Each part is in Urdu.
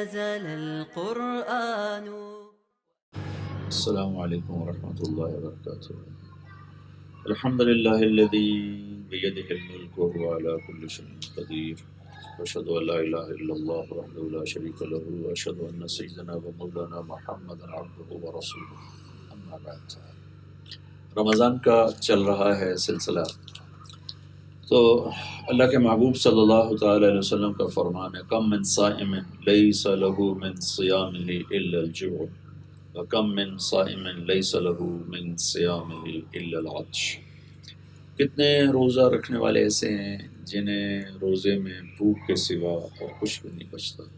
نزل القرآن. السلام علیکم ورحمۃ اللہ وبرکاتہ. الحمد للہ الذی بیدہ الملک وهو علی کل شیء قدیر واشهد ان لا الہ الا اللہ وحدہ لا شریک لہ واشهد ان سیدنا و مولانا محمدا عبدہ ورسولہ. اما بعد، رمضان کا چل رہا ہے سلسلہ، تو اللہ کے محبوب صلی اللہ تعالی علیہ وسلم کا فرمان ہے کم من صائم لیس له من صیامہ الا الجوع وَكَم مِّن صَائِمٍ لَيْسَ لَهُ مِن صِيَامِهِ إِلَّا الْعَطْشُ. کتنے روزہ رکھنے والے ایسے ہیں جنہیں روزے میں بھوک کے سوا اور کچھ بھی نہیں بچتا،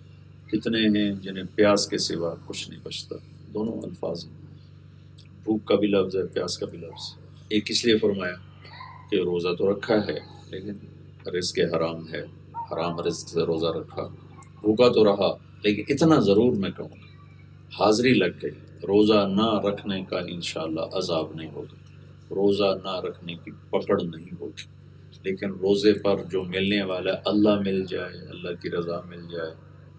کتنے ہیں جنہیں پیاس کے سوا کچھ نہیں بچتا. دونوں الفاظ ہیں، بھوک کا بھی لفظ ہے، پیاس کا بھی لفظ. ایک اس لیے فرمایا کہ روزہ تو رکھا ہے لیکن رزق حرام ہے، حرام رزق سے روزہ رکھا، بھوکا تو رہا لیکن اتنا ضرور میں کہوں گا حاضری لگ گئی، روزہ نہ رکھنے کا انشاءاللہ عذاب نہیں ہوگا، روزہ نہ رکھنے کی پکڑ نہیں ہوگی، لیکن روزے پر جو ملنے والا اللہ مل جائے، اللہ کی رضا مل جائے،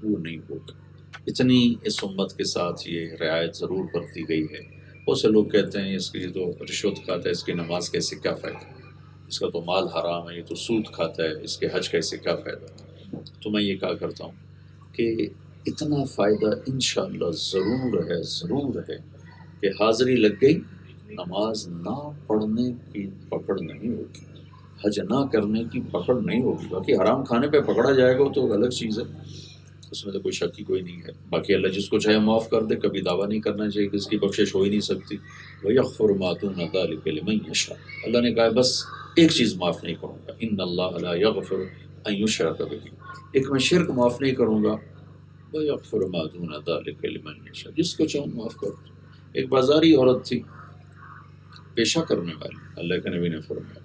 وہ نہیں ہوگا. اتنی اس امت کے ساتھ یہ رعایت ضرور برتی گئی ہے. بہت سے لوگ کہتے ہیں اس کی تو رشوت کھاتا ہے، اس کی نماز کیسے کیا فائدہ، اس کا تو مال حرام ہے، یہ تو سود کھاتا ہے، اس کے حج کیسے کیا فائدہ. تو میں یہ کہا کرتا ہوں کہ اتنا فائدہ انشاءاللہ ضرور ہے کہ حاضری لگ گئی، نماز نہ پڑھنے کی پکڑ نہیں ہوگی، حج نہ کرنے کی پکڑ نہیں ہوگی. باقی حرام کھانے پہ پکڑا جائے گا تو الگ چیز ہے، اس میں تو کوئی شک ہی کوئی نہیں ہے. باقی اللہ جس کو چاہے معاف کر دے، کبھی دعویٰ نہیں کرنا چاہیے کہ اس کی بخشش ہو ہی نہیں سکتی. وَيَغْفِرُ مَا دُونَ ذَلِكَ لِمَن يَشَاءُ. اللہ نے کہا ہے بس ایک چیز معاف نہیں کروں گا، ان اللہ لا یغفر ان یشرک بہ، ایک میں شرک معاف نہیں کروں گا. وَيَغْفِرُ مَا دُونَ ذَلِكَ لِمَن يَشَاءُ، جس کو چاہوں معاف کر دوں. ایک بازاری عورت تھی پیشہ کرنے والی، اللہ کے نبی نے فرمایا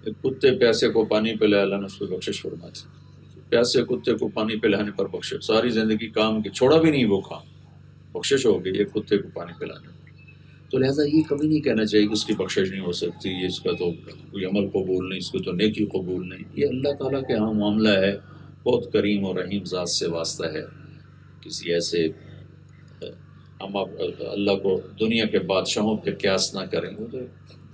ایک کتے پیاسے کو پانی پلایا، اللہ نے اس کو بخشش فرمائی. پیاسے کتے کو پانی پلانے پر بخشش، ساری زندگی کام کی چھوڑا بھی نہیں وہ کام، بخشش ہو گئی ایک کتے کو پانی پلانے پر. تو لہٰذا یہ کبھی نہیں کہنا چاہیے کہ اس کی بخشش نہیں ہو سکتی، اس کا تو کوئی عمل قبول نہیں، اس کو تو نیکی قبول نہیں. یہ اللہ تعالیٰ کے ہاں معاملہ ہے، بہت کریم اور رحیم ذات سے واسطہ ہے. کسی ایسے ہم اللہ کو دنیا کے بادشاہوں پہ قیاس نہ کریں، وہ تو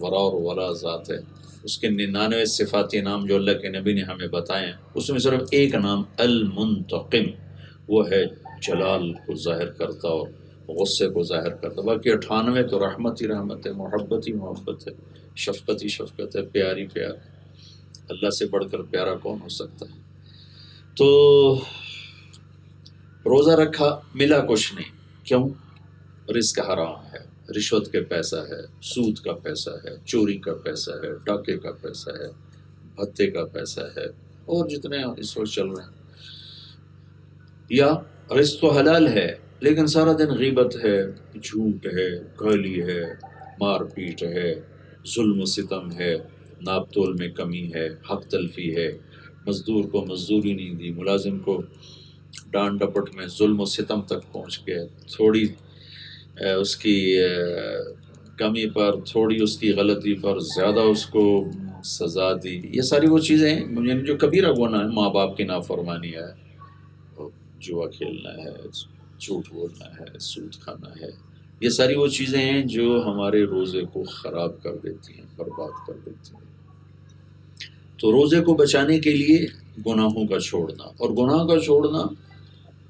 ورا اور ولا ذات ہے. اس کے 99 صفاتی نام جو اللہ کے نبی نے ہمیں بتائے ہیں، اس میں صرف ایک نام المنتقم، وہ ہے جلال کو ظاہر کرتا اور غصے کو ظاہر کرتا. باقی 98 تو رحمت ہی رحمت ہے، محبت ہی محبت ہے، شفقت ہی شفقت ہے، پیار ہی پیار ہے. اللہ سے بڑھ کر پیارا کون ہو سکتا ہے. تو روزہ رکھا، ملا کچھ نہیں، کیوں؟ رزق حرام ہے، رشوت کے پیسہ ہے، سود کا پیسہ ہے، چوری کا پیسہ ہے، ڈاکے کا پیسہ ہے، بھتے کا پیسہ ہے، اور جتنے اس وقت چل رہے ہیں. یا رزق تو حلال ہے لیکن سارا دن غیبت ہے، جھوٹ ہے، گالی ہے، مار پیٹ ہے، ظلم و ستم ہے، ناپ تول میں کمی ہے، حق تلفی ہے، مزدور کو مزدوری نہیں دی، ملازم کو ڈانٹ ڈپٹ میں ظلم و ستم تک پہنچ گئے، تھوڑی اس کی کمی پر، تھوڑی اس کی غلطی پر زیادہ اس کو سزا دی. یہ ساری وہ چیزیں ہیں یعنی جو کبیرہ گناہ ہے، ماں باپ کی نافرمانی ہے، جوا کھیلنا ہے، جھوٹ بولنا ہے، سود کھانا ہے. یہ ساری وہ چیزیں ہیں جو ہمارے روزے کو خراب کر دیتی ہیں، برباد کر دیتی ہیں. تو روزے کو بچانے کے لیے گناہوں کا چھوڑنا، اور گناہ کا چھوڑنا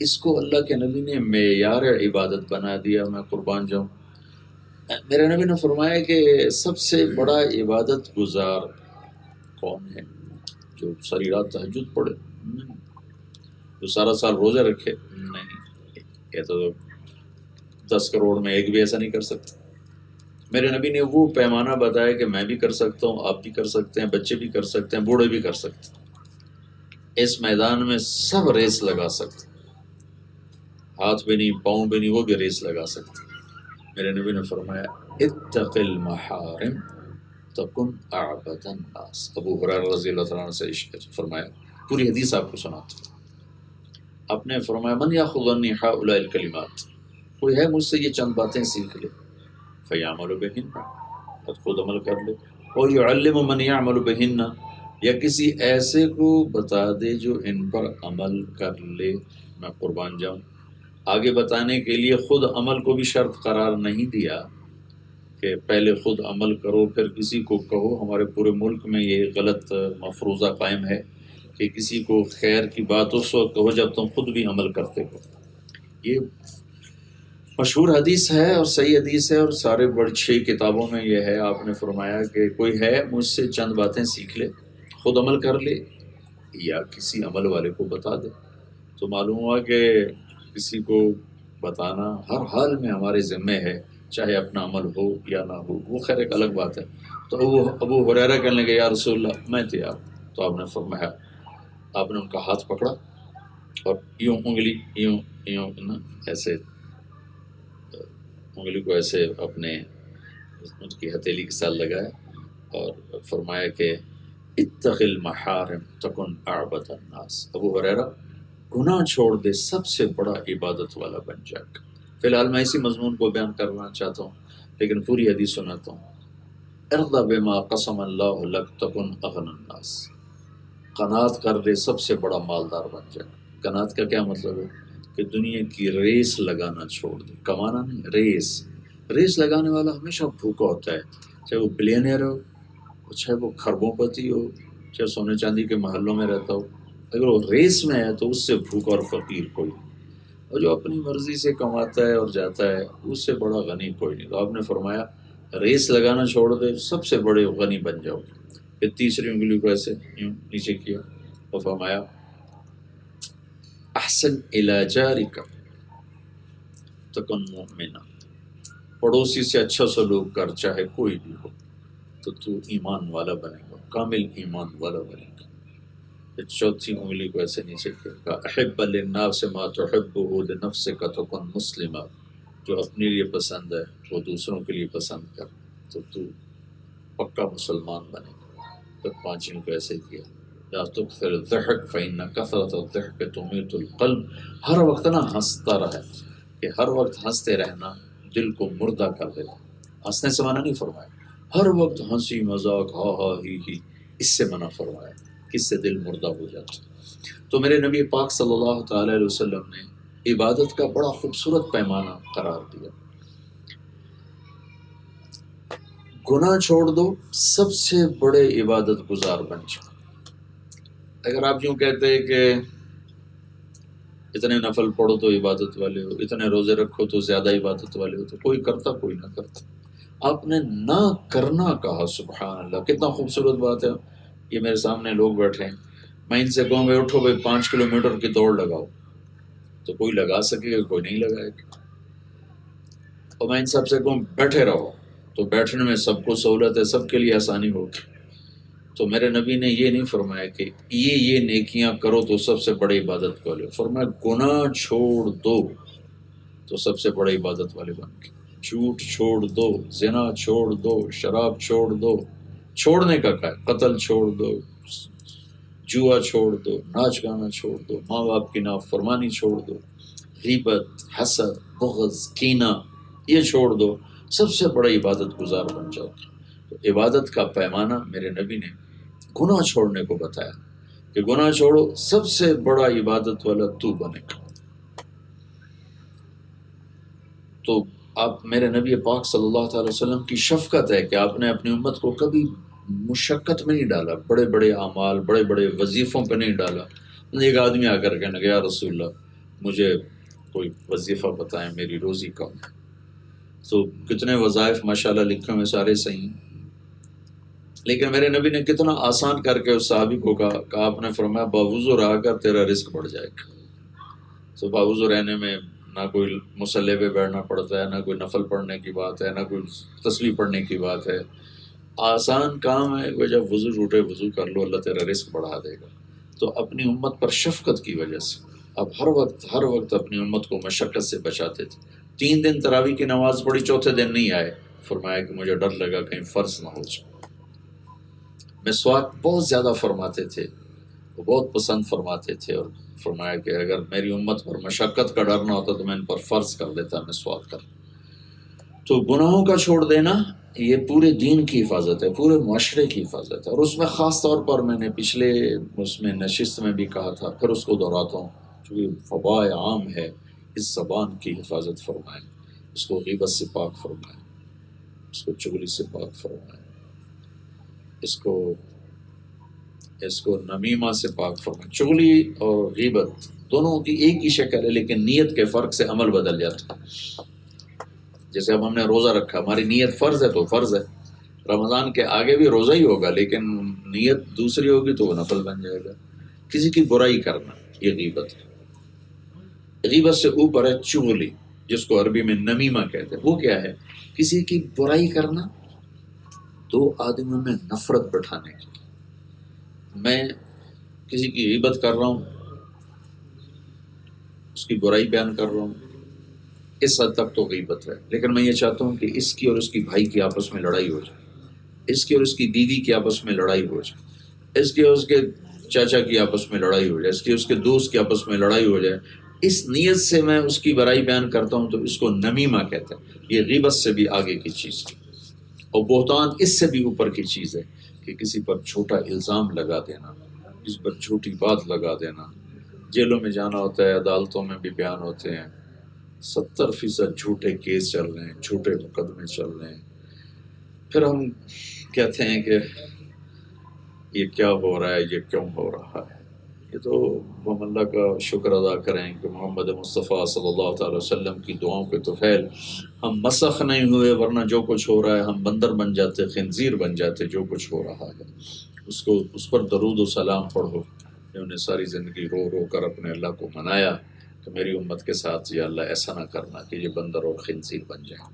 اس کو اللہ کے نبی نے معیار عبادت بنا دیا. میں قربان جاؤں، میرے نبی نے فرمایا کہ سب سے بڑا عبادت گزار کون ہے؟ جو ساری رات تہجد پڑھے؟ نہیں. جو سارا سال روزے رکھے؟ نہیں. یہ تو 10 کروڑ میں ایک بھی ایسا نہیں کر سکتا. میرے نبی نے وہ پیمانہ بتایا کہ میں بھی کر سکتا ہوں، آپ بھی کر سکتے ہیں، بچے بھی کر سکتے ہیں، بوڑھے بھی کر سکتے ہیں. اس میدان میں سب ریس لگا سکتے، ہاتھ بھی نہیں، پاؤں بھی نہیں، وہ بھی ریس لگا سکتے. میرے نبی نے فرمایا اتق المحارم تکن اعبد الناس. ابو ہریرہ رضی اللہ عنہ سے فرمایا، پوری حدیث آپ کو سناتا ہوں. آپ نے فرمایا من یاخذ عنی ہؤلاء الکلمات، کوئی ہے مجھ سے یہ چند باتیں سیکھ لے، فیعمل بہن، خود عمل کر لے، اور یعلم من یعمل بہن، یا کسی ایسے کو بتا دے جو ان پر عمل کر لے. میں قربان جاؤں، آگے بتانے کے لیے خود عمل کو بھی شرط قرار نہیں دیا کہ پہلے خود عمل کرو پھر کسی کو کہو. ہمارے پورے ملک میں یہ غلط مفروضہ قائم ہے کہ کسی کو خیر کی بات اس وقت کہو جب تم خود بھی عمل کرتے ہو. یہ مشہور حدیث ہے اور صحیح حدیث ہے اور سارے بڑی 6 کتابوں میں یہ ہے. آپ نے فرمایا کہ کوئی ہے مجھ سے چند باتیں سیکھ لے، خود عمل کر لے یا کسی عمل والے کو بتا دے. تو معلوم ہوا کہ کسی کو بتانا ہر حال میں ہمارے ذمے ہے، چاہے اپنا عمل ہو یا نہ ہو، وہ خیر ایک الگ بات ہے. تو ابو ہریرہ کہنے لگے یا رسول اللہ میں تیار. تو آپ نے فرمایا، آپ نے ان کا ہاتھ پکڑا اور یوں انگلی یوں نا ایسے انگلی کو ایسے اپنے ان کی ہتھیلی کے ساتھ لگایا اور فرمایا کہ اتق المحارم تکن اعبد الناس. ابو ہریرہ گناہ چھوڑ دے سب سے بڑا عبادت والا بن جائے گا. فی الحال میں اسی مضمون کو بیان کرنا چاہتا ہوں لیکن پوری حدیث سناتا ہوں. ارض بما قسم اللہ لک تکن اغنى الناس. قناعت کر دے سب سے بڑا مالدار بن جائے. قناعت کا کیا مطلب ہے؟ کہ دنیا کی ریس لگانا چھوڑ دے. کمانا نہیں، ریس لگانے والا ہمیشہ بھوکا ہوتا ہے، چاہے وہ بلینئر ہو، چاہے وہ خربوں پتی ہو، چاہے سونے چاندی کے محلوں میں رہتا ہو. اگر وہ ریس میں ہے تو اس سے بھوکا اور فقیر کوئی نہیں. اور جو اپنی مرضی سے کماتا ہے اور جاتا ہے اس سے بڑا غنی کوئی نہیں. تو آپ نے فرمایا ریس لگانا چھوڑ دے سب سے بڑے غنی بن جاؤ. پھر تیسری انگلی کو ایسے یوں نیچے کیا اور فرمایا احسن الی جارک تکن مؤمنا. پڑوسی سے اچھا سلوک کر چاہے کوئی بھی ہو تو ایمان والا بنے گا، کامل ایمان والا بنے گا. پھر چوتھی انگلی کو ایسے نیچے کیا احب للناس ما تحبه لنفسک تکن مسلما. جو اپنے لیے پسند ہے وہ دوسروں کے لیے پسند کر تو پکا مسلمان بنے گا. پھر پانچویں کو ایسے کیا لا تکثر الضحک فإن کثرة الضحک تمیت القلب. ہر وقت نا ہنستا رہے کہ ہر وقت ہنستے رہنا دل کو مردہ کر دیتا. ہنسنے سے منع نہیں فرمایا، ہر وقت ہنسی مذاق ہا ہا ہی اس سے منع فرمایا، کس سے دل مردہ ہو جاتا. تو میرے نبی پاک صلی اللہ تعالی علیہ وسلم نے عبادت کا بڑا خوبصورت پیمانہ قرار دیا. گناہ چھوڑ دو سب سے بڑے عبادت گزار بن جاؤ. اگر آپ یوں کہتے ہیں کہ اتنے نفل پڑھو تو عبادت والے ہو، اتنے روزے رکھو تو زیادہ عبادت والے ہو، تو کوئی کرتا کوئی نہ کرتا. آپ نے نہ کرنا کہا. سبحان اللہ، کتنا خوبصورت بات ہے. یہ میرے سامنے لوگ بیٹھے ہیں، میں ان سے کہوں گے اٹھو بھائی 5 کلومیٹر کی دوڑ لگاؤ تو کوئی لگا سکے گا، کوئی نہیں لگائے گا. اور میں ان سب سے کہوں بیٹھے رہو تو بیٹھنے میں سب کو سہولت ہے، سب کے لیے آسانی ہوگی. تو میرے نبی نے یہ نہیں فرمایا کہ یہ نیکیاں کرو تو سب سے بڑی عبادت والے. فرمایا گناہ چھوڑ دو تو سب سے بڑے عبادت والے بن گئے. جھوٹ چھوڑ دو، زنا چھوڑ دو، شراب چھوڑ دو. چھوڑنے کا کیا ہے؟ قتل چھوڑ دو، جوا چھوڑ دو، ناچ گانا چھوڑ دو، ماں باپ کی نافرمانی چھوڑ دو، غیبت، حسد، بغض، کینہ یہ چھوڑ دو، سب سے بڑا عبادت گزار بن جاؤ. تو عبادت کا پیمانہ میرے نبی نے گناہ چھوڑنے کو بتایا کہ گناہ چھوڑو سب سے بڑا عبادت والا تو بنے گا. تو آپ میرے نبی پاک صلی اللہ تعالی وسلم کی شفقت ہے کہ آپ نے اپنی امت کو کبھی مشقت میں نہیں ڈالا، بڑے بڑے اعمال بڑے بڑے وظیفوں پہ نہیں ڈالا. ایک آدمی آ کر کہنے لگا یا رسول اللہ مجھے کوئی وظیفہ بتائیں، میری روزی کم ہے. تو کتنے وظائف ماشاءاللہ لکھے ہوئے سارے صحیح ہیں، لیکن میرے نبی نے کتنا آسان کر کے اس صحابی کو کہا آپ نے فرمایا باوضو رہا کر تیرا رزق بڑھ جائے گا. تو باوضو رہنے میں نہ کوئی مصلی پہ بیٹھنا پڑتا ہے، نہ کوئی نفل پڑھنے کی بات ہے، نہ کوئی تسبیح پڑھنے کی بات ہے. آسان کام ہے کہ جب وضو ٹوٹے وضو کر لو، اللہ تیرا رزق بڑھا دے گا. تو اپنی امت پر شفقت کی وجہ سے اب ہر وقت اپنی امت کو مشقت سے بچاتے تھے. 3 دن تراویح کی نماز پڑھی، چوتھے دن نہیں آئے. فرمایا کہ مجھے ڈر لگا کہیں فرض نہ ہو جائے. مسواک بہت زیادہ فرماتے تھے، وہ بہت پسند فرماتے تھے، اور فرمایا کہ اگر میری امت پر مشقت کا ڈر نہ ہوتا تو میں ان پر فرض کر دیتا مسواک کر. تو گناہوں کا چھوڑ دینا یہ پورے دین کی حفاظت ہے، پورے معاشرے کی حفاظت ہے. اور اس میں خاص طور پر میں نے پچھلے اس میں نشست میں بھی کہا تھا، پھر اس کو دہراتا ہوں چونکہ وبا عام ہے اس زبان کی حفاظت فرمائیں، اس کو غیبت سے پاک فرمائیں، اس کو چغلی سے پاک فرمائیں، اس کو نمیمہ سے پاک فرمائیں۔ چغلی اور غیبت دونوں کی ایک ہی شکل ہے، لیکن نیت کے فرق سے عمل بدل جاتا ہے۔ جیسے اب ہم نے روزہ رکھا، ہماری نیت فرض ہے تو فرض ہے، رمضان کے آگے بھی روزہ ہی ہوگا، لیکن نیت دوسری ہوگی تو وہ نفل بن جائے گا۔ کسی کی برائی کرنا یہ غیبت ہے۔ غیبت سے اوپر ہے چغلی، جس کو عربی میں نمیمہ کہتے ہیں۔ وہ کیا ہے؟ کسی کی برائی کرنا دو آدمیوں میں نفرت بٹھانے کی۔ میں کسی کی غیبت کر رہا ہوں، اس کی برائی بیان کر رہا ہوں، اس حد تک تو غیبت ہے، لیکن میں یہ چاہتا ہوں کہ اس کی اور اس کی بھائی کی آپس میں لڑائی ہو جائے، اس کی اور اس کی بیوی کی آپس میں لڑائی ہو جائے، اس کی اور اس کے چاچا کی آپس میں لڑائی ہو جائے، اس کی اس کے دوست کی آپس میں لڑائی ہو جائے، اس نیت سے میں اس کی برائی بیان کرتا ہوں تو اس کو نمیمہ کہتے ہیں۔ یہ غیبت سے بھی آگے کی چیز ہے، اور بہتان اس سے بھی اوپر کی چیز ہے کہ کسی پر جھوٹا الزام لگا دینا، کسی پر جھوٹی بات لگا دینا۔ جیلوں میں جانا ہوتا ہے، عدالتوں میں بھی بیان ہوتے ہیں، 70% جھوٹے کیس چل رہے ہیں، جھوٹے مقدمے چل رہے ہیں، پھر ہم کہتے ہیں کہ یہ کیا ہو رہا ہے، یہ کیوں ہو رہا ہے۔ یہ تو ہم اللہ کا شکر ادا کریں کہ محمد مصطفیٰ صلی اللہ تعالی وسلم کی دعاؤں کے طفیل ہم مسخ نہیں ہوئے، ورنہ جو کچھ ہو رہا ہے ہم بندر بن جاتے، خنزیر بن جاتے۔ جو کچھ ہو رہا ہے اس پر درود و سلام پڑھو۔ انہوں نے ساری زندگی رو رو کر اپنے اللہ کو منایا کہ میری امت کے ساتھ یا اللہ ایسا نہ کرنا کہ یہ بندر اور خنزیر بن جائیں۔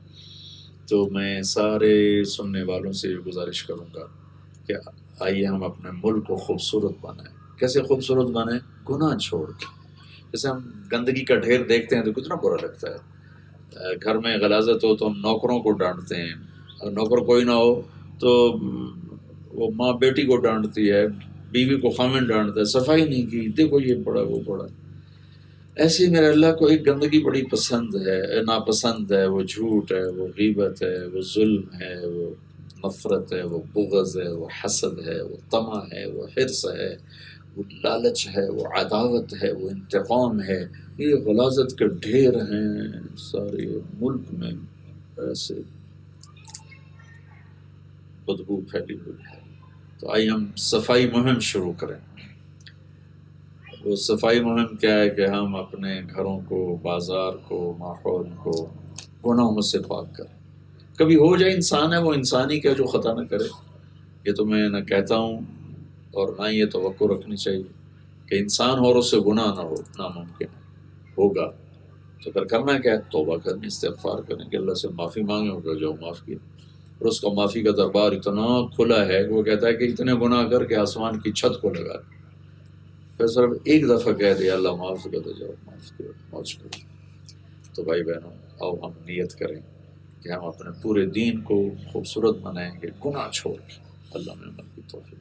تو میں سارے سننے والوں سے یہ گزارش کروں گا کہ آئیے ہم اپنے ملک کو خوبصورت بنائیں۔ کیسے خوبصورت بنائیں؟ گناہ چھوڑ کے۔ جیسے ہم گندگی کا ڈھیر دیکھتے ہیں تو کتنا برا لگتا ہے۔ گھر میں غلاظت ہو تو ہم نوکروں کو ڈانٹتے ہیں، اور نوکر کوئی نہ ہو تو وہ ماں بیٹی کو ڈانٹتی ہے، بیوی کو خامن ڈانٹتا ہے، صفائی نہیں کی، دیکھو یہ پڑا وہ پڑا۔ ایسے ہی میرے اللہ کو ایک گندگی بڑی پسند ہے، ناپسند ہے، وہ جھوٹ ہے، وہ غیبت ہے، وہ ظلم ہے، وہ نفرت ہے، وہ بغض ہے، وہ حسد ہے، وہ طمع ہے، وہ حرص ہے، وہ لالچ ہے، وہ عداوت ہے، وہ انتقام ہے۔ یہ غلاظت کے ڈھیر ہیں سارے ملک میں، ایسے بدبو پھیلی ہوئی ہے۔ تو آئیے ہم صفائی مہم شروع کریں۔ وہ صفائی مہم کیا ہے کہ ہم اپنے گھروں کو، بازار کو، ماحول کو گناہوں سے پاک کریں۔ کبھی ہو جائے، انسان ہے وہ انسان ہی کیا جو خطا نہ کرے۔ یہ تو میں نہ کہتا ہوں اور نہ یہ توقع رکھنی چاہیے کہ انسان ہو اور اس سے گناہ نہ ہو، ناممکن ہے۔ ہوگا تو پھر کرنا کیا ہے؟ توبہ کرنی، استغفار کریں کہ اللہ سے معافی مانگے، ہوگا جو معاف کیا۔ اور اس کا معافی کا دربار اتنا کھلا ہے کہ وہ کہتا ہے کہ اتنے گناہ کر کے آسمان کی چھت کو لگا، پھر صرف ایک دفعہ کہہ دیا اللہ معاف کر دے، جاؤ معاف کرو، معاف کرو۔ تو بھائی بہنوں، آؤ ہم نیت کریں کہ ہم اپنے پورے دین کو خوبصورت بنائیں گے گناہ چھوڑ کے۔ اللہ میں عمل کی توفیق۔